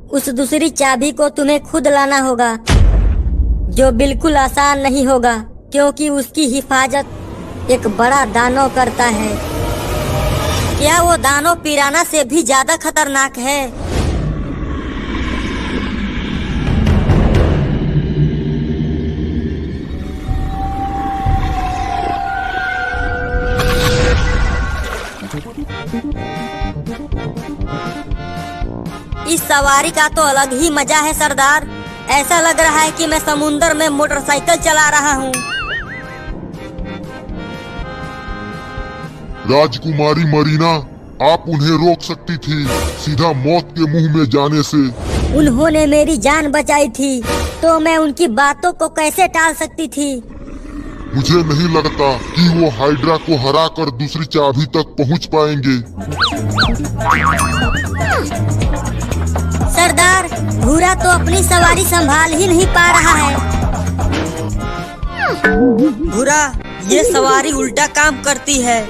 उस दूसरी चाबी को तुम्हें खुद लाना होगा, जो बिल्कुल आसान नहीं होगा, क्योंकि उसकी हिफाजत एक बड़ा दानव करता है। क्या वो दानव पिराना से भी ज्यादा खतरनाक है? इस सवारी का तो अलग ही मजा है सरदार। ऐसा लग रहा है कि मैं समुंदर में मोटरसाइकिल चला रहा हूँ। राजकुमारी मरीना, आप उन्हें रोक सकती थी सीधा मौत के मुंह में जाने से। उन्होंने मेरी जान बचाई थी, तो मैं उनकी बातों को कैसे टाल सकती थी? मुझे नहीं लगता कि वो हाइड्रा को हराकर दूसरी चाबी तक पहुंच पाएंगे। सरदार, भूरा तो अपनी सवारी संभाल ही नहीं पा रहा है। भूरा, ये सवारी उल्टा काम करती है।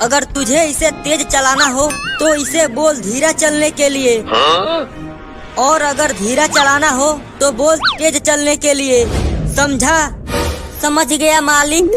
अगर तुझे इसे तेज चलाना हो तो इसे बोल धीरा चलने के लिए, और अगर धीरा चलाना हो तो बोल तेज चलने के लिए। समझा? समझ गया मालिक।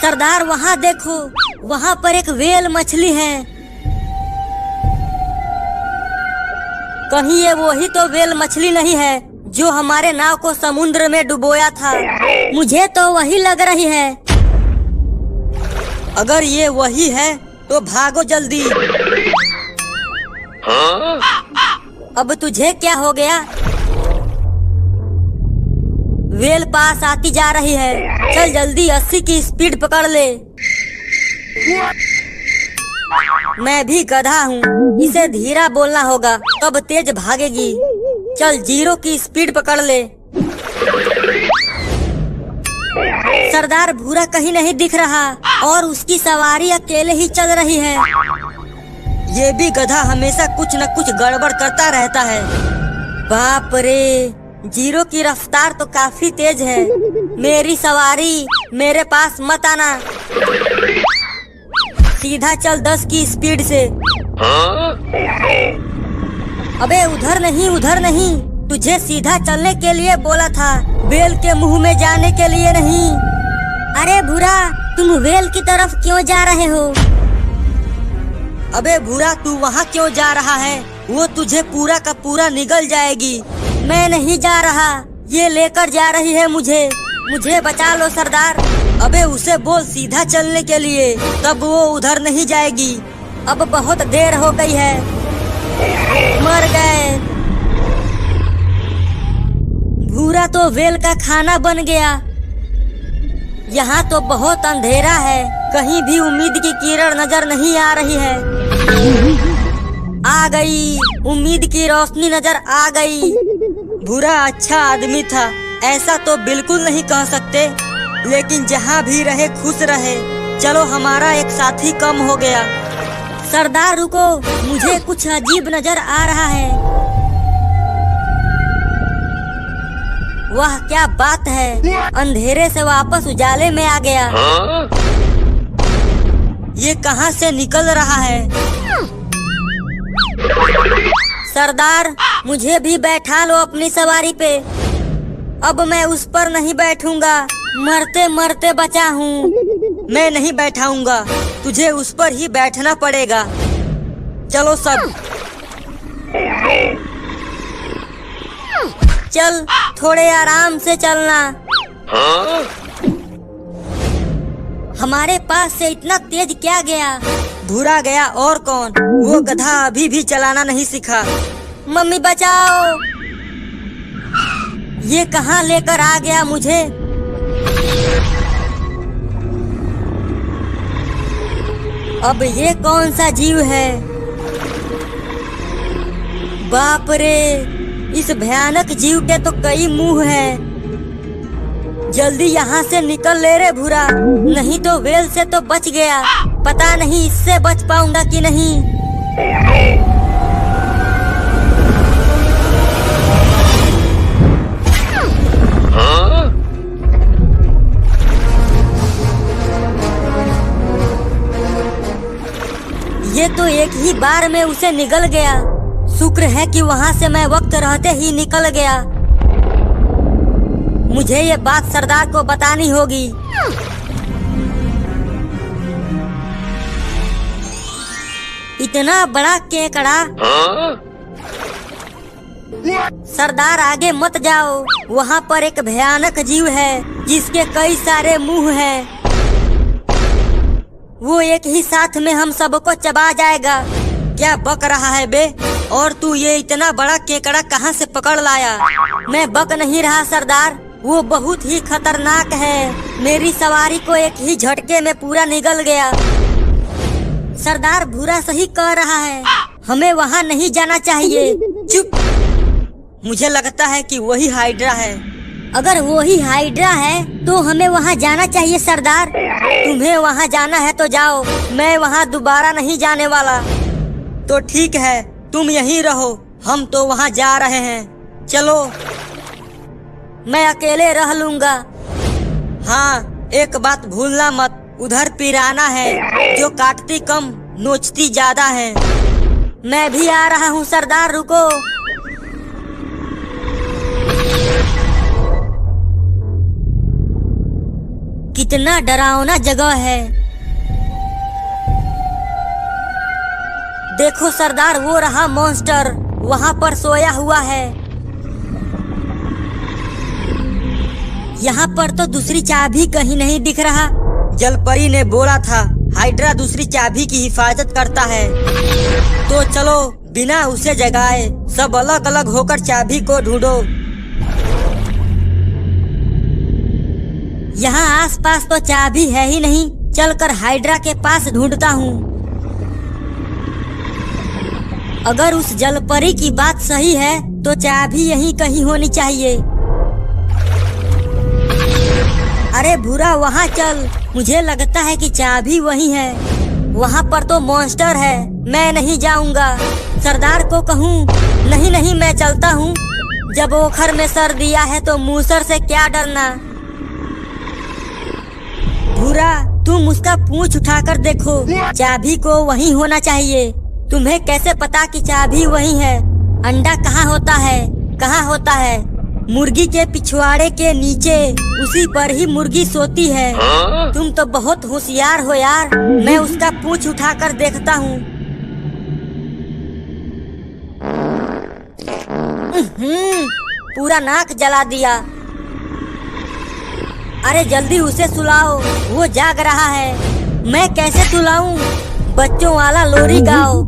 सरदार, वहाँ देखो, वहाँ पर एक व्हेल मछली है। कहीं ये वही तो व्हेल मछली नहीं है जो हमारे नाव को समुद्र में डुबोया था? मुझे तो वही लग रही है। अगर ये वही है तो भागो जल्दी। अब तुझे क्या हो गया? व्हेल पास आती जा रही है। चल जल्दी 80 की स्पीड पकड़ ले। मैं भी गधा हूँ, इसे धीरा बोलना होगा तब तेज भागेगी। चल 0 की स्पीड पकड़ ले। सरदार, भूरा कहीं नहीं दिख रहा और उसकी सवारी अकेले ही चल रही है। ये भी गधा हमेशा कुछ न कुछ गड़बड़ करता रहता है। बाप रे, 0 की रफ्तार तो काफी तेज है। मेरी सवारी, मेरे पास मत आना। सीधा चल 10 की स्पीड से। अबे उधर नहीं, उधर नहीं, तुझे सीधा चलने के लिए बोला था, व्हेल के मुंह में जाने के लिए नहीं। अरे भूरा, तुम व्हेल की तरफ क्यों जा रहे हो? अबे भूरा, तू वहाँ क्यों जा रहा है? वो तुझे पूरा का पूरा निगल जाएगी। मैं नहीं जा रहा, ये लेकर जा रही है मुझे। मुझे बचा लो सरदार। अबे उसे बोल सीधा चलने के लिए, तब वो उधर नहीं जाएगी। अब बहुत देर हो गई है। मर गए। भूरा तो व्हेल का खाना बन गया। यहाँ तो बहुत अंधेरा है, कहीं भी उम्मीद की किरण नजर नहीं आ रही है। आ गई, उम्मीद की रोशनी नजर आ गई। भूरा अच्छा आदमी था, ऐसा तो बिल्कुल नहीं कह सकते, लेकिन जहाँ भी रहे खुश रहे। चलो, हमारा एक साथी कम हो गया। सरदार रुको, मुझे कुछ अजीब नजर आ रहा है। वाह क्या बात है, अंधेरे से वापस उजाले में आ गया। ये कहाँ से निकल रहा है? सरदार, मुझे भी बैठा लो अपनी सवारी पे। अब मैं उस पर नहीं बैठूंगा, मरते मरते बचा हूँ। मैं नहीं बैठाऊंगा, तुझे उस पर ही बैठना पड़ेगा। चलो सब। चल, थोड़े आराम से चलना। हमारे पास से इतना तेज क्या गया? भूरा गया, और कौन? वो गधा अभी भी चलाना नहीं सीखा। मम्मी बचाओ। ये कहाँ लेकर आ गया मुझे? अब ये कौन सा जीव है? बाप रे, इस भयानक जीव के तो कई मुंह हैं। जल्दी यहाँ से निकल ले रे भूरा, नहीं तो व्हेल से तो बच गया, पता नहीं इससे बच पाऊंगा कि नहीं। ये तो एक ही बार में उसे निगल गया। शुक्र है कि वहाँ से मैं वक्त रहते ही निकल गया। मुझे ये बात सरदार को बतानी होगी। इतना बड़ा केकड़ा। सरदार आगे मत जाओ, वहाँ पर एक भयानक जीव है जिसके कई सारे मुंह हैं। वो एक ही साथ में हम सबको चबा जाएगा। क्या बक रहा है बे? और तू ये इतना बड़ा केकड़ा कहाँ से पकड़ लाया? मैं बक नहीं रहा सरदार, वो बहुत ही खतरनाक है। मेरी सवारी को एक ही झटके में पूरा निगल गया। सरदार भूरा सही कह रहा है, हमें वहाँ नहीं जाना चाहिए। चुप। मुझे लगता है कि वही हाइड्रा है। अगर वही हाइड्रा है तो हमें वहाँ जाना चाहिए सरदार। तुम्हें वहाँ जाना है तो जाओ, मैं वहाँ दोबारा नहीं जाने वाला। तो ठीक है, तुम यहीं रहो, हम तो वहाँ जा रहे हैं। चलो। मैं अकेले रह लूँगा। हाँ, एक बात भूलना मत, उधर पिराना है जो काटती कम नोचती ज्यादा है। मैं भी आ रहा हूँ सरदार, रुको। कितना डरावना जगह है। देखो सरदार, वो रहा मॉन्स्टर, वहाँ पर सोया हुआ है। यहाँ पर तो दूसरी चाबी कहीं नहीं दिख रहा। जलपरी ने बोला था हाइड्रा दूसरी चाबी की हिफाजत करता है। तो चलो, बिना उसे जगाए सब अलग अलग होकर चाबी को ढूंढो। यहाँ आसपास तो चाबी है ही नहीं, चलकर हाइड्रा के पास ढूंढता हूँ। अगर उस जलपरी की बात सही है तो चाबी यहीं कहीं होनी चाहिए। अरे भूरा, वहाँ चल, मुझे लगता है कि चाबी वही है। वहाँ पर तो मॉन्स्टर है, मैं नहीं जाऊँगा। सरदार को कहूँ? नहीं नहीं, मैं चलता हूँ। जब ओखर में सर दिया है तो मूसर से क्या डरना। भूरा, तुम उसका पूंछ उठाकर देखो, चाबी को वही होना चाहिए। तुम्हें कैसे पता कि चाबी वही है? अंडा कहाँ होता है? कहाँ होता है? मुर्गी के पिछवाड़े के नीचे, उसी पर ही मुर्गी सोती है। तुम तो बहुत होशियार हो यार। मैं उसका पूंछ उठाकर देखता हूँ। पूरा नाक जला दिया। अरे जल्दी उसे सुलाओ, वो जाग रहा है। मैं कैसे सुलाऊं? बच्चों वाला लोरी गाओ।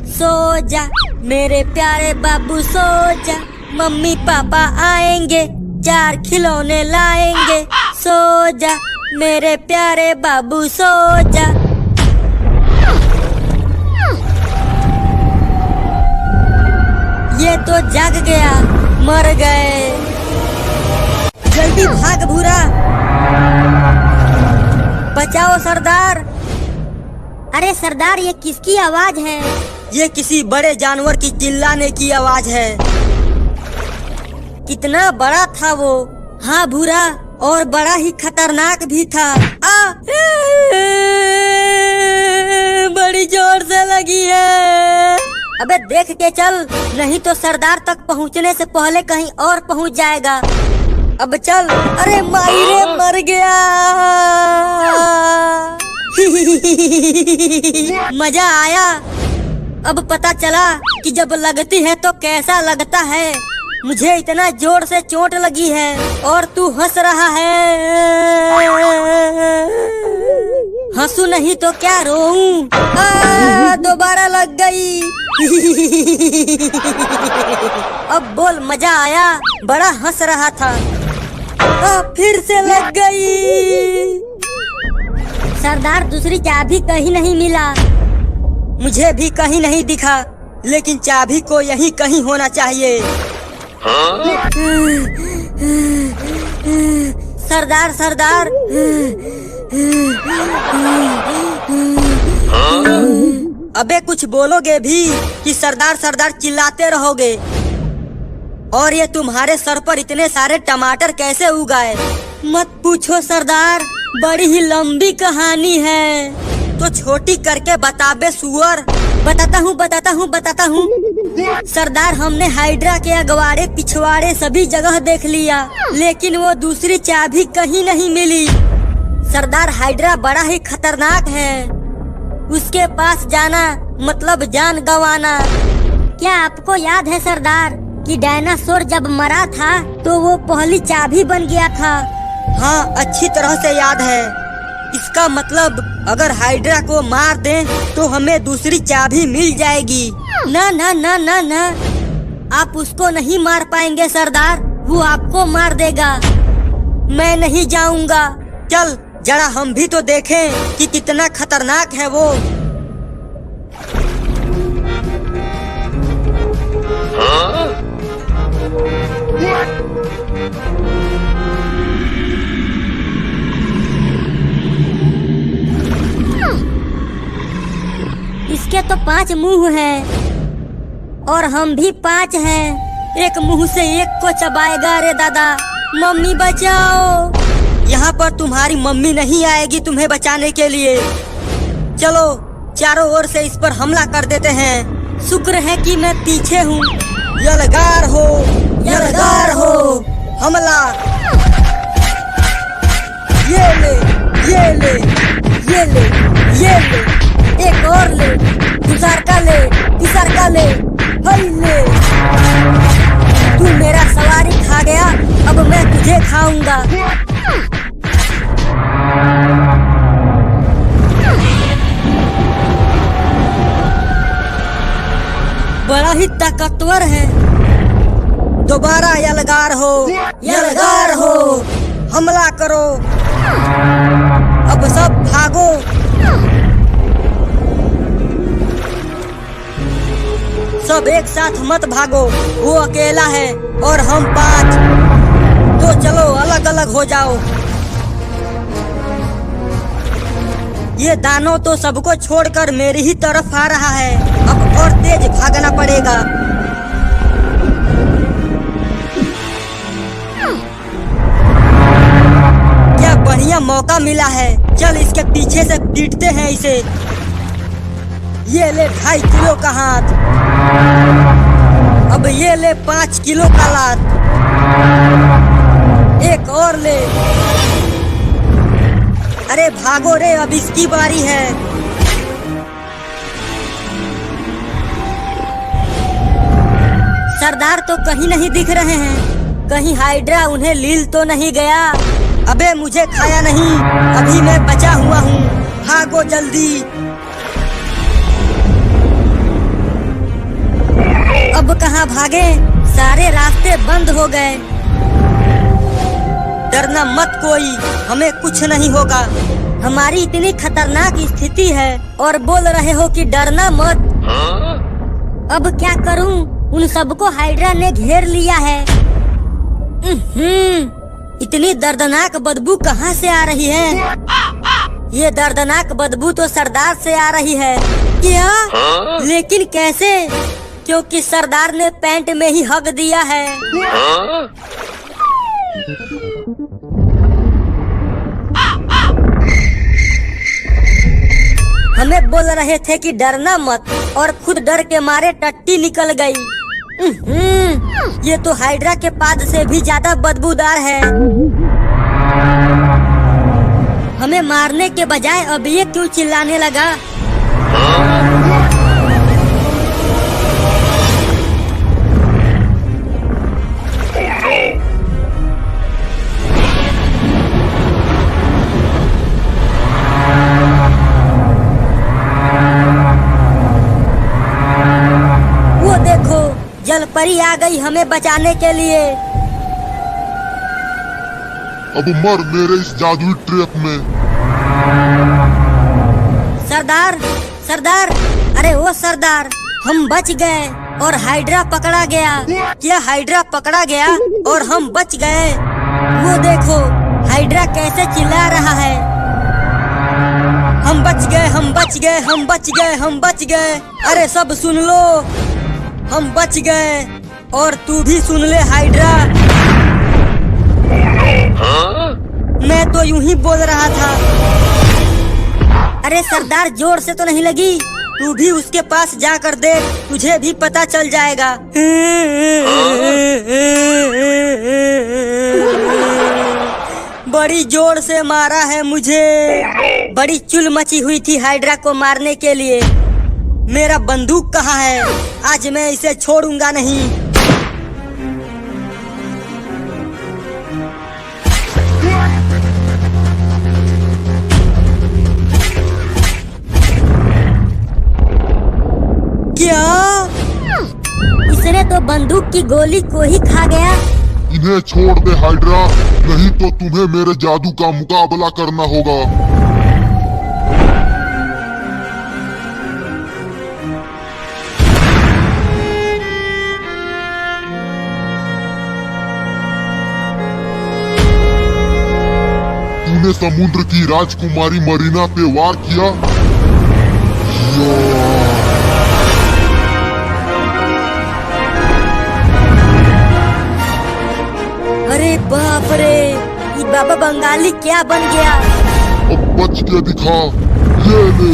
सो जा मेरे प्यारे बाबू, सो जा, मम्मी पापा आएंगे, 4 खिलौने लाएंगे। सो जा मेरे प्यारे बाबू, सो जा। ये तो जाग गया, मर गए। जल्दी भाग भूरा, बचाओ सरदार। अरे सरदार, ये किसकी आवाज है? ये किसी बड़े जानवर की चिल्लाने की आवाज है। कितना बड़ा था वो? हाँ भूरा, और बड़ा ही खतरनाक भी था। बड़ी जोर से लगी है। अबे देख के चल, नहीं तो सरदार तक पहुँचने से पहले कहीं और पहुँच जाएगा। अब चल। अरे मायरे, मर गया। मजा आया। अब पता चला कि जब लगती है तो कैसा लगता है। मुझे इतना जोर से चोट लगी है और तू हंस रहा है। हंसू नहीं तो क्या रोऊं? दोबारा लग गई। अब बोल, मजा आया? बड़ा हंस रहा था। फिर से लग गई। सरदार, दूसरी चाबी कहीं नहीं मिला। मुझे भी कहीं नहीं दिखा, लेकिन चाबी को यहीं कहीं होना चाहिए। सरदार, सरदार। अबे कुछ बोलोगे भी कि सरदार सरदार चिल्लाते रहोगे? और ये तुम्हारे सर पर इतने सारे टमाटर कैसे उगाए? मत पूछो सरदार, बड़ी ही लंबी कहानी है। तो छोटी करके बताबे सुअर। बताता हूँ। सरदार, हमने हाइड्रा के अगवाड़े पिछवाड़े सभी जगह देख लिया, लेकिन वो दूसरी चाबी कहीं नहीं मिली। सरदार, हाइड्रा बड़ा ही खतरनाक है। उसके पास जाना मतलब जान गंवाना। क्या आपको याद है सरदार कि डायनासोर जब मरा था तो वो पहली चाबी बन गया था? हाँ, अच्छी तरह से याद है। इसका मतलब अगर हाइड्रा को मार दें तो हमें दूसरी चाबी मिल जाएगी। ना ना ना ना ना, आप उसको नहीं मार पाएंगे सरदार, वो आपको मार देगा। मैं नहीं जाऊंगा। चल जरा हम भी तो देखें कि कितना खतरनाक है वो। इसके तो 5 मुंह हैं और हम भी 5 हैं। एक मुंह से एक को चबाएगा। रे दादा, मम्मी बचाओ। यहाँ पर तुम्हारी मम्मी नहीं आएगी तुम्हें बचाने के लिए। चलो चारों ओर से इस पर हमला कर देते हैं। शुक्र है कि मैं पीछे हूँ। यलगार हो, यलगार हो, हमला। ये ले, ये ले, ये ले, ये ले, एक और ले, पिसार का ले, पिसार का ले, हाय ले। तू मेरा सवारी खा गया, अब मैं तुझे खाऊंगा। बड़ा ही ताकतवर है। दोबारा यलगार हो, यलगार हो, हमला करो। अब सब भागो। सब एक साथ मत भागो, वो अकेला है और हम 5। तो चलो अलग अलग हो जाओ। ये दानव तो सबको छोड़कर मेरी ही तरफ आ रहा है। अब और तेज भागना पड़ेगा। क्या बढ़िया मौका मिला है। चल इसके पीछे से पीटते हैं इसे। ये ले 2.5 किलो का हाथ। अब ये ले 5 किलो का लात। एक और ले। अरे भागो रे, अब इसकी बारी है। सरदार तो कहीं नहीं दिख रहे हैं। कहीं हाइड्रा उन्हें लील तो नहीं गया? अबे मुझे खाया नहीं, अभी मैं बचा हुआ हूँ। भागो जल्दी। अब कहाँ भागे? सारे रास्ते बंद हो गए। डरना मत कोई, हमें कुछ नहीं होगा। हमारी इतनी खतरनाक स्थिति है और बोल रहे हो कि डरना मत। अब क्या करूं? उन सबको हाइड्रा ने घेर लिया है। इतनी दर्दनाक बदबू कहाँ से आ रही है? ये दर्दनाक बदबू तो सरदार से आ रही है। क्या? लेकिन कैसे? क्योंकि सरदार ने पैंट में ही हग दिया है। हमें बोल रहे थे कि डरना मत और खुद डर के मारे टट्टी निकल गई। ये तो हाइड्रा के पाद से भी ज्यादा बदबूदार है। हमें मारने के बजाय अब ये क्यों चिल्लाने लगा? जल परी आ गई हमें बचाने के लिए। अब मर मेरे इस जादुई ट्रैप में। सरदार, सरदार, अरे ओ सरदार, हम बच गए और हाइड्रा पकड़ा गया। क्या हाइड्रा पकड़ा गया और हम बच गए? वो देखो हाइड्रा कैसे चिल्ला रहा है। हम बच गए, हम बच गए, हम बच गए, हम बच गए। अरे सब सुन लो, हम बच गए। और तू भी सुन ले हाइड्रा। मैं तो यूं ही बोल रहा था। अरे सरदार, जोर से तो नहीं लगी? तू भी उसके पास जाकर देख, तुझे भी पता चल जाएगा। बड़ी जोर से मारा है मुझे। बड़ी चुल मची हुई थी हाइड्रा को मारने के लिए। मेरा बंदूक कहाँ है? आज मैं इसे छोड़ूंगा नहीं। क्या? इसने तो बंदूक की गोली को ही खा गया। इन्हें छोड़ दे हाइड्रा, नहीं तो तुम्हें मेरे जादू का मुकाबला करना होगा। तूने समुद्र की राजकुमारी मरीना पे वार किया। अरे बाप रे, ये बाबा बंगाली क्या बन गया? अब बच के दिखा, ये ले।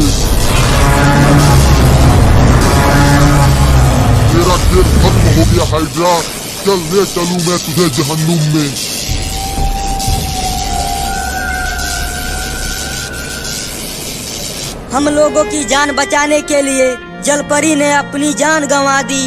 तेरा खेल खत्म हो गया हाइड्रा, चल ले चलूं मैं तुझे जहन्नुम में। हम लोगों की जान बचाने के लिए जलपरी ने अपनी जान गंवा दी।